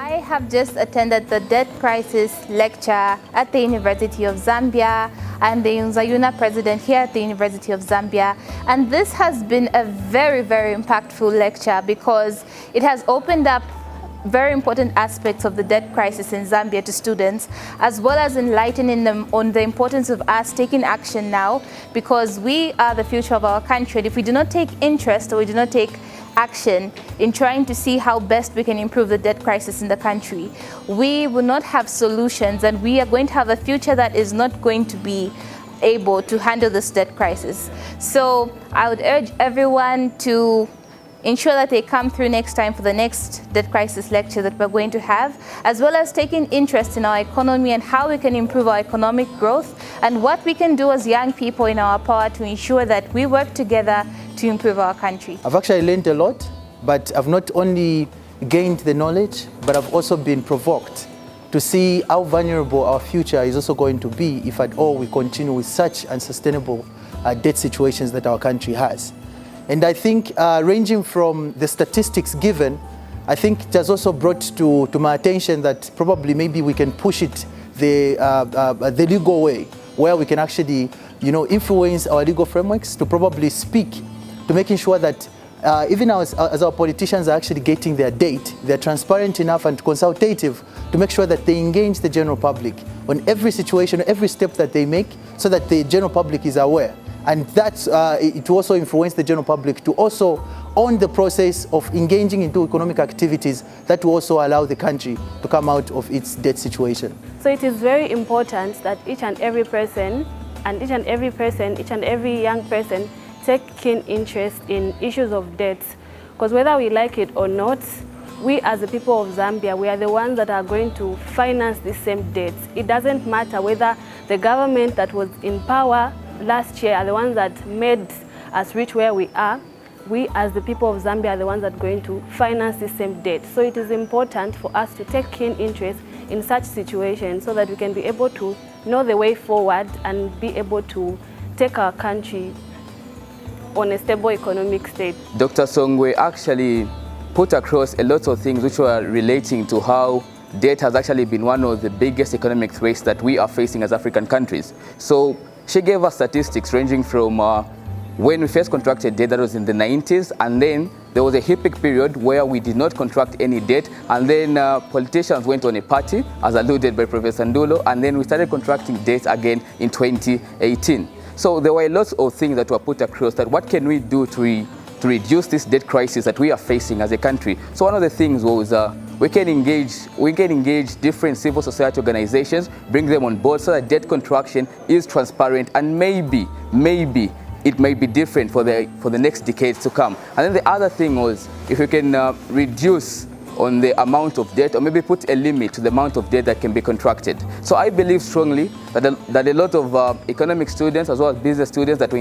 I have just attended the debt crisis lecture at the University of Zambia. I'm the UNZA president here at the University of Zambia, and this has been a very, very impactful lecture because it has opened up very important aspects of the debt crisis in Zambia to students, as well as enlightening them on the importance of us taking action now, because we are the future of our country. And if we do not take interest or we do not take action in trying to see how best we can improve the debt crisis in the country, we will not have solutions, and we are going to have a future that is not going to be able to handle this debt crisis. So I would urge everyone to ensure that they come through next time for the next debt crisis lecture that we're going to have, as well as taking interest in our economy and how we can improve our economic growth and what we can do as young people in our power to ensure that we work together to improve our country. I've actually learned a lot, but I've not only gained the knowledge, but I've also been provoked to see how vulnerable our future is also going to be if at all we continue with such unsustainable debt situations that our country has. And I think ranging from the statistics given, I think it has also brought to my attention that probably maybe we can push it the legal way, where we can actually influence our legal frameworks to probably speak to making sure that even as our politicians are actually getting their date, they're transparent enough and consultative to make sure that they engage the general public on every situation, every step that they make, so that the general public is aware. And that's it will also influence the general public to also own the process of engaging into economic activities that will also allow the country to come out of its debt situation. So it is very important that each and every young person take keen interest in issues of debt, because whether we like it or not, we as the people of Zambia, we are the ones that are going to finance the same debts. It doesn't matter whether the government that was in power last year are the ones that made us reach where we are. We as the people of Zambia are the ones that are going to finance the same debt. So it is important for us to take keen interest in such situations so that we can be able to know the way forward and be able to take our country on a stable economic state. Dr. Songwe actually put across a lot of things which were relating to how debt has actually been one of the biggest economic threats that we are facing as African countries. So she gave us statistics ranging from when we first contracted debt, that was in the 90s, and then there was a epic period where we did not contract any debt, and then politicians went on a party, as alluded by Professor Ndulo, and then we started contracting debt again in 2018. So there were lots of things that were put across that what can we do to reduce this debt crisis that we are facing as a country. So one of the things was we can engage different civil society organizations, bring them on board so that debt contraction is transparent, and maybe it may be different for the next decades to come. And then the other thing was if we can reduce on the amount of debt, or maybe put a limit to the amount of debt that can be contracted. So I believe strongly that a lot of economic students as well as business students that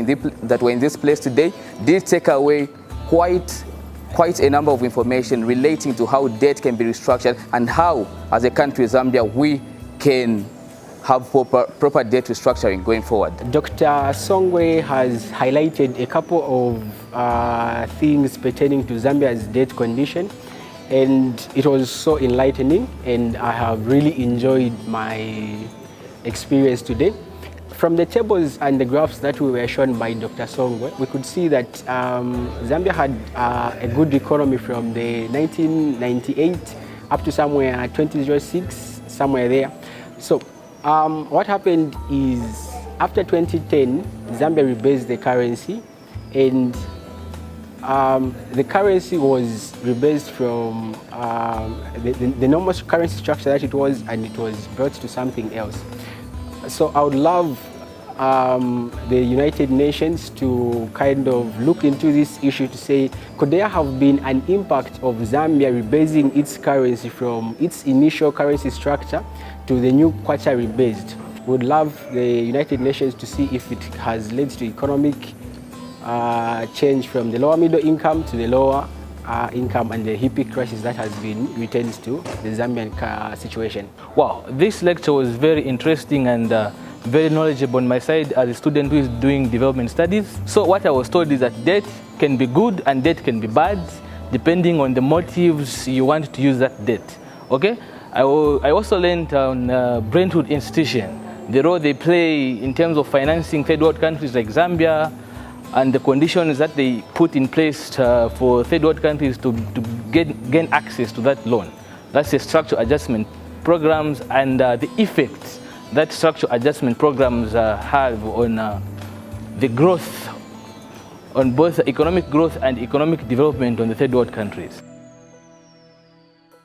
were in this place today did take away quite a number of information relating to how debt can be restructured and how, as a country, Zambia, we can have proper debt restructuring going forward. Dr. Songwe has highlighted a couple of things pertaining to Zambia's debt condition, and it was so enlightening, and I have really enjoyed my experience today. From the tables and the graphs that we were shown by Dr. Songwe, we could see that Zambia had a good economy from the 1998 up to somewhere 2006, somewhere there. So what happened is after 2010, Zambia rebased the currency, and the currency was rebased from the normal currency structure that it was, and it was brought to something else. So I would love the United Nations to kind of look into this issue to say, could there have been an impact of Zambia rebasing its currency from its initial currency structure to the new kwacha rebased? Would love the United Nations to see if it has led to economic change from the lower middle income to the lower income, and the epic crisis that has been returned to the Zambian situation. Wow, this lecture was very interesting and very knowledgeable on my side as a student who is doing development studies. So what I was told is that debt can be good and debt can be bad depending on the motives you want to use that debt. Okay, I also learned on Brentwood Institution, the role they play in terms of financing third world countries like Zambia, and the conditions that they put in place for third world countries to gain access to that loan. That's the structural adjustment programs and the effects that structural adjustment programs have on the growth, on both economic growth and economic development on the third world countries.